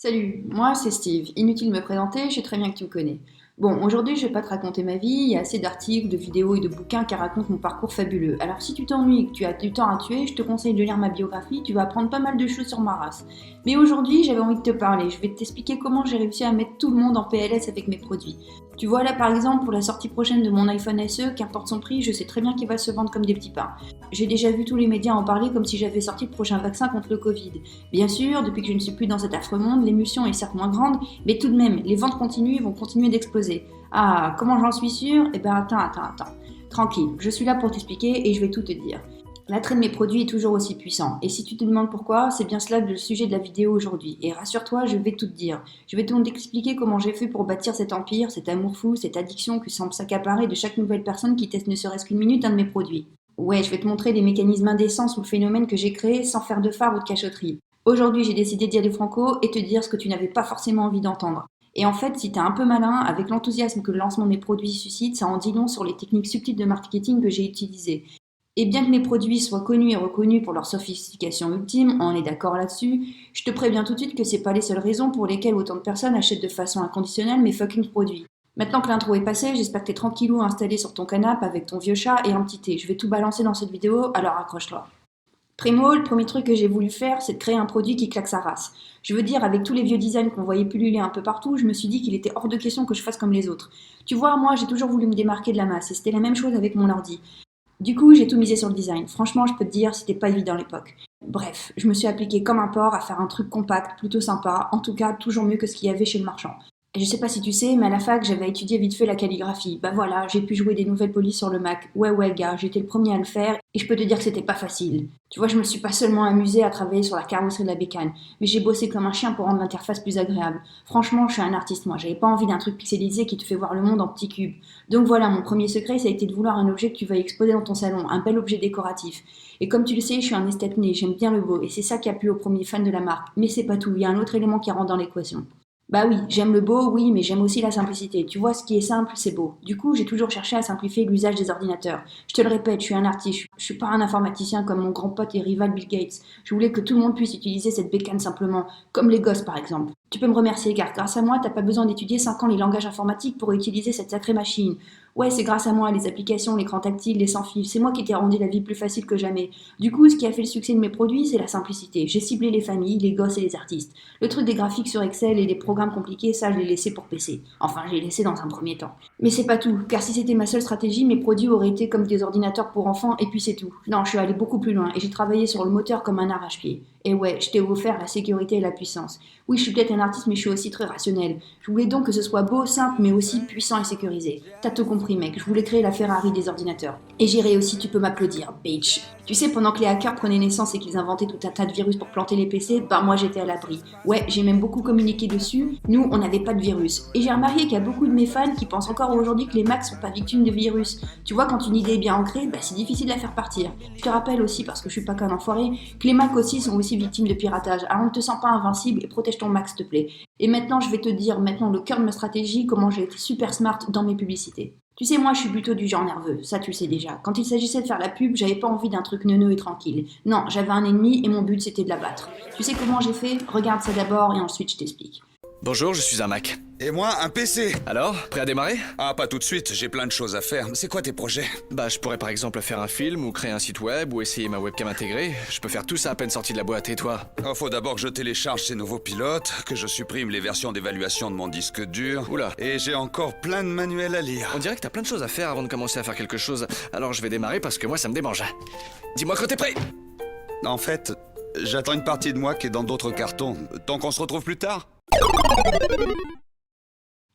Salut, moi c'est Steve. Inutile de me présenter, je sais très bien que tu me connais. Bon, aujourd'hui je vais pas te raconter ma vie, il y a assez d'articles, de vidéos et de bouquins qui racontent mon parcours fabuleux. Alors si tu t'ennuies et que tu as du temps à tuer, je te conseille de lire ma biographie, tu vas apprendre pas mal de choses sur ma race. Mais aujourd'hui j'avais envie de te parler, je vais t'expliquer comment j'ai réussi à mettre tout le monde en PLS avec mes produits. Tu vois là par exemple pour la sortie prochaine de mon iPhone SE, qu'importe son prix, je sais très bien qu'il va se vendre comme des petits pains. J'ai déjà vu tous les médias en parler comme si j'avais sorti le prochain vaccin contre le Covid. Bien sûr, depuis que je ne suis plus dans cet affreux monde, l'émulsion est certes moins grande, mais tout de même, les ventes continuent et vont continuer d'exploser. Ah, comment j'en suis sûre? Eh ben attends. Tranquille, je suis là pour t'expliquer et je vais tout te dire. L'attrait de mes produits est toujours aussi puissant, et si tu te demandes pourquoi, c'est bien cela le sujet de la vidéo aujourd'hui. Et rassure-toi, je vais tout te dire. Je vais donc t'expliquer comment j'ai fait pour bâtir cet empire, cet amour fou, cette addiction qui semble s'accaparer de chaque nouvelle personne qui teste ne serait-ce qu'une minute un de mes produits. Ouais, je vais te montrer des mécanismes indécents sous le phénomène que j'ai créé sans faire de phare ou de cachotterie. Aujourd'hui, j'ai décidé d'y aller franco et te dire ce que tu n'avais pas forcément envie d'entendre. Et en fait, si t'es un peu malin, avec l'enthousiasme que le lancement de mes produits suscite, ça en dit long sur les techniques subtiles de marketing que j'ai utilisées. Et bien que mes produits soient connus et reconnus pour leur sophistication ultime, on est d'accord là-dessus, je te préviens tout de suite que c'est pas les seules raisons pour lesquelles autant de personnes achètent de façon inconditionnelle mes fucking produits. Maintenant que l'intro est passée, j'espère que t'es tranquillou installé sur ton canapé avec ton vieux chat et un petit thé. Je vais tout balancer dans cette vidéo, alors accroche-toi. Primo, le premier truc que j'ai voulu faire, c'est de créer un produit qui claque sa race. Je veux dire, avec tous les vieux designs qu'on voyait pulluler un peu partout, je me suis dit qu'il était hors de question que je fasse comme les autres. Tu vois, moi, j'ai toujours voulu me démarquer de la masse, et c'était la même chose avec mon ordi. Du coup, j'ai tout misé sur le design. Franchement, je peux te dire, c'était pas évident à l'époque. Bref, je me suis appliqué comme un porc à faire un truc compact, plutôt sympa, en tout cas toujours mieux que ce qu'il y avait chez le marchand. Et je sais pas si tu sais, mais à la fac, j'avais étudié vite fait la calligraphie. Bah voilà, j'ai pu jouer des nouvelles polices sur le Mac. Ouais, gars, j'étais le premier à le faire, et je peux te dire que c'était pas facile. Tu vois, je me suis pas seulement amusée à travailler sur la carrosserie de la bécane, mais j'ai bossé comme un chien pour rendre l'interface plus agréable. Franchement, je suis un artiste, moi, j'avais pas envie d'un truc pixelisé qui te fait voir le monde en petits cubes. Donc voilà, mon premier secret, ça a été de vouloir un objet que tu vas exposer dans ton salon, un bel objet décoratif. Et comme tu le sais, je suis un esthète né, j'aime bien le beau, et c'est ça qui a plu aux premiers fans de la marque. Mais c'est pas tout, il y a un autre élément qui rentre dans l'équation. Bah oui, j'aime le beau, oui, mais j'aime aussi la simplicité. Tu vois, ce qui est simple, c'est beau. Du coup, j'ai toujours cherché à simplifier l'usage des ordinateurs. Je te le répète, je suis un artiste, je suis pas un informaticien comme mon grand pote et rival Bill Gates. Je voulais que tout le monde puisse utiliser cette bécane simplement, comme les gosses par exemple. Tu peux me remercier car grâce à moi, t'as pas besoin d'étudier 5 ans les langages informatiques pour utiliser cette sacrée machine. Ouais, c'est grâce à moi, les applications, l'écran tactile, les sans fil, c'est moi qui t'ai rendu la vie plus facile que jamais. Du coup, ce qui a fait le succès de mes produits, c'est la simplicité. J'ai ciblé les familles, les gosses et les artistes. Le truc des graphiques sur Excel et des programmes compliqués, ça, je l'ai laissé pour PC. Enfin, je l'ai laissé dans un premier temps. Mais c'est pas tout, car si c'était ma seule stratégie, mes produits auraient été comme des ordinateurs pour enfants et puis c'est tout. Non, je suis allée beaucoup plus loin et j'ai travaillé sur le moteur comme un arrache-pied. Et ouais, je t'ai offert la sécurité et la puissance. Oui, je suis peut-être un artiste, mais je suis aussi très rationnel. Je voulais donc que ce soit beau, simple, mais aussi puissant et sécurisé. T'as tout compris, mec. Je voulais créer la Ferrari des ordinateurs. Et j'ai réussi, tu peux m'applaudir, bitch. Tu sais, pendant que les hackers prenaient naissance et qu'ils inventaient tout un tas de virus pour planter les PC, bah moi j'étais à l'abri. Ouais, j'ai même beaucoup communiqué dessus. Nous, on n'avait pas de virus. Et j'ai remarqué qu'il y a beaucoup de mes fans qui pensent encore aujourd'hui que les Macs sont pas victimes de virus. Tu vois, quand une idée est bien ancrée, bah c'est difficile de la faire partir. Je te rappelle aussi, parce que je suis pas qu'un enfoiré, que les Macs aussi sont aussi victimes de piratage. Alors ne te sens pas invincible et protège ton Mac, s'il te plaît. Et maintenant, je vais te dire, maintenant le cœur de ma stratégie, comment j'ai été super smart dans mes publicités. Tu sais, moi, je suis plutôt du genre nerveux, ça tu le sais déjà. Quand il s'agissait de faire la pub, j'avais pas envie d'un truc neuneux et tranquille. Non, j'avais un ennemi et mon but c'était de l'abattre. Tu sais comment j'ai fait? Regarde ça d'abord et ensuite je t'explique. Bonjour, je suis un Mac. Et moi, un PC. Alors, prêt à démarrer? Ah, pas tout de suite, j'ai plein de choses à faire. C'est quoi tes projets? Bah, je pourrais par exemple faire un film ou créer un site web ou essayer ma webcam intégrée. Je peux faire tout ça à peine sorti de la boîte, et toi? Oh, faut d'abord que je télécharge ces nouveaux pilotes, que je supprime les versions d'évaluation de mon disque dur. Oula. Et j'ai encore plein de manuels à lire. On dirait que t'as plein de choses à faire avant de commencer à faire quelque chose. Alors je vais démarrer parce que moi ça me démange. Dis-moi quand t'es prêt! En fait, j'attends une partie de moi qui est dans d'autres cartons. Tant qu'on se retrouve plus tard.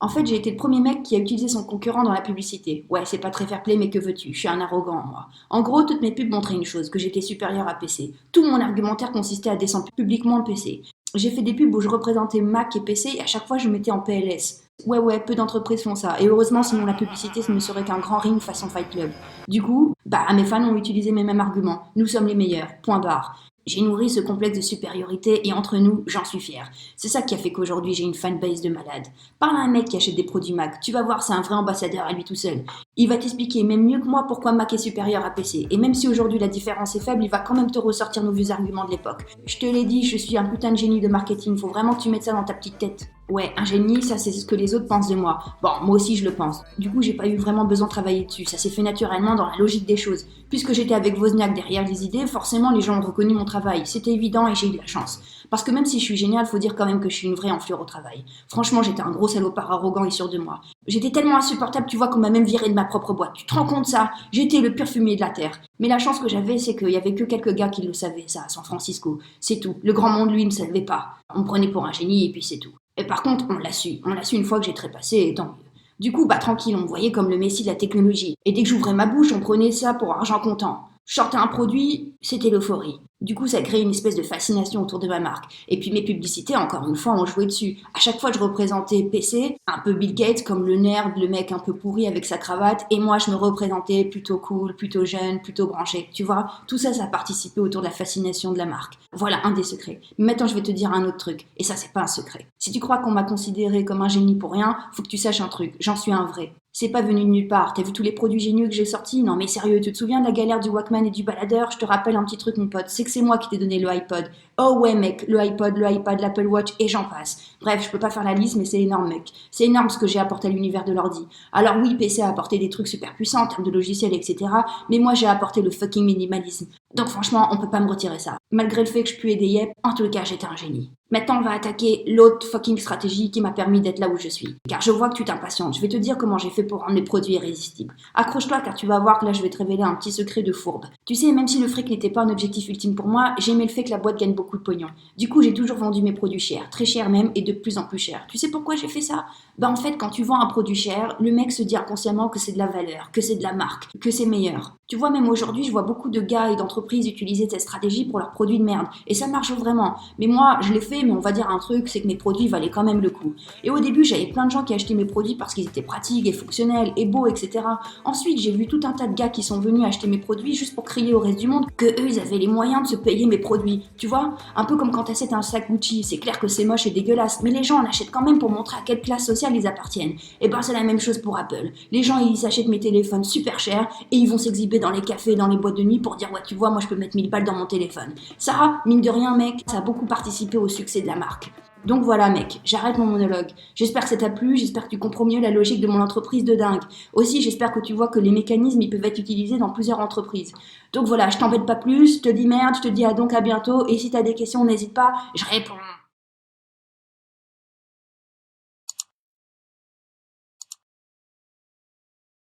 En fait, j'ai été le premier mec qui a utilisé son concurrent dans la publicité. Ouais, c'est pas très fair-play, mais que veux-tu? Je suis un arrogant, moi. En gros, toutes mes pubs montraient une chose, que j'étais supérieur à PC. Tout mon argumentaire consistait à descendre publiquement le PC. J'ai fait des pubs où je représentais Mac et PC et à chaque fois je mettais en PLS. Ouais, peu d'entreprises font ça. Et heureusement, sinon la publicité ce ne serait qu'un grand ring façon Fight Club. Du coup, bah mes fans ont utilisé mes mêmes arguments. Nous sommes les meilleurs. Point barre. J'ai nourri ce complexe de supériorité et entre nous, j'en suis fière. C'est ça qui a fait qu'aujourd'hui j'ai une fanbase de malades. Parle à un mec qui achète des produits Mac, tu vas voir, c'est un vrai ambassadeur à lui tout seul. Il va t'expliquer même mieux que moi pourquoi Mac est supérieur à PC. Et même si aujourd'hui la différence est faible, il va quand même te ressortir nos vieux arguments de l'époque. Je te l'ai dit, je suis un putain de génie de marketing, faut vraiment que tu mettes ça dans ta petite tête. Ouais, un génie, ça c'est ce que les autres pensent de moi. Bon, moi aussi je le pense. Du coup, j'ai pas eu vraiment besoin de travailler dessus, ça s'est fait naturellement dans la logique des choses. Puisque j'étais avec Wozniak derrière les idées, forcément les gens ont reconnu mon travail. C'était évident et j'ai eu de la chance. Parce que même si je suis géniale, faut dire quand même que je suis une vraie enflure au travail. Franchement, j'étais un gros salopard arrogant et sûr de moi. J'étais tellement insupportable, tu vois, qu'on m'a même viré de ma propre boîte. Tu te rends compte ça? J'étais le pur fumier de la terre. Mais la chance que j'avais, c'est qu'il y avait que quelques gars qui le savaient, ça, à San Francisco. C'est tout. Le grand monde, lui, ne savait pas. On me prenait pour un génie et puis c'est tout. Et par contre, on l'a su. On l'a su une fois que j'ai trépassé et tant mieux. Du coup, tranquille, on me voyait comme le messie de la technologie. Et dès que j'ouvrais ma bouche, on prenait ça pour argent comptant. Je sortais un produit, c'était l'euphorie. Du coup, ça créait une espèce de fascination autour de ma marque. Et puis mes publicités, encore une fois, ont joué dessus. À chaque fois, je représentais PC, un peu Bill Gates, comme le nerd, le mec un peu pourri avec sa cravate, et moi, je me représentais plutôt cool, plutôt jeune, plutôt branché. Tu vois, tout ça, ça a participé autour de la fascination de la marque. Voilà un des secrets. Mais maintenant, je vais te dire un autre truc. Et ça, c'est pas un secret. Si tu crois qu'on m'a considéré comme un génie pour rien, faut que tu saches un truc. J'en suis un vrai. C'est pas venu de nulle part. T'as vu tous les produits géniaux que j'ai sortis? Non mais sérieux, tu te souviens de la galère du Walkman et du baladeur? Je te rappelle un petit truc mon pote, c'est que c'est moi qui t'ai donné le iPod. Oh ouais mec, le iPod, le iPad, l'Apple Watch et j'en passe. Bref, je peux pas faire la liste mais c'est énorme mec. C'est énorme ce que j'ai apporté à l'univers de l'ordi. Alors oui, PC a apporté des trucs super puissants en termes de logiciels etc. Mais moi j'ai apporté le fucking minimalisme. Donc franchement, on peut pas me retirer ça. Malgré le fait que je puais des yep, en tout cas j'étais un génie. Maintenant, on va attaquer l'autre fucking stratégie qui m'a permis d'être là où je suis. Car je vois que tu t'impatientes. Je vais te dire comment j'ai fait pour rendre mes produits irrésistibles. Accroche-toi car tu vas voir que là, je vais te révéler un petit secret de fourbe. Tu sais, même si le fric n'était pas un objectif ultime pour moi, j'aimais le fait que la boîte gagne beaucoup de pognon. Du coup, j'ai toujours vendu mes produits chers, très chers même, et de plus en plus chers. Tu sais pourquoi j'ai fait ça? En fait, quand tu vends un produit cher, le mec se dit inconsciemment que c'est de la valeur, que c'est de la marque, que c'est meilleur. Tu vois, même aujourd'hui, je vois beaucoup de gars et d'entreprises utiliser cette stratégie pour leurs produits de merde. Et ça marche vraiment. Mais moi, je l'ai fait, mais on va dire un truc, c'est que mes produits valaient quand même le coup. Et au début, j'avais plein de gens qui achetaient mes produits parce qu'ils étaient pratiques et fonctionnels et beaux, etc. Ensuite, j'ai vu tout un tas de gars qui sont venus acheter mes produits juste pour crier au reste du monde que eux, ils avaient les moyens de se payer mes produits. Tu vois, un peu comme quand t'achètes un sac Gucci, c'est clair que c'est moche et dégueulasse, mais les gens en achètent quand même pour montrer à quelle classe sociale ils appartiennent. Et c'est la même chose pour Apple. Les gens, ils s'achètent mes téléphones super chers et ils vont s'exhiber dans les cafés, dans les boîtes de nuit pour dire ouais, tu vois, moi je peux mettre 1000 balles dans mon téléphone. Ça, mine de rien, mec, ça a beaucoup participé au succès de la marque. Donc voilà mec, j'arrête mon monologue. J'espère que ça t'a plu, j'espère que tu comprends mieux la logique de mon entreprise de dingue. Aussi, j'espère que tu vois que les mécanismes, ils peuvent être utilisés dans plusieurs entreprises. Donc voilà, je t'embête pas plus, je te dis merde, je te dis à bientôt, et si t'as des questions, n'hésite pas, je réponds.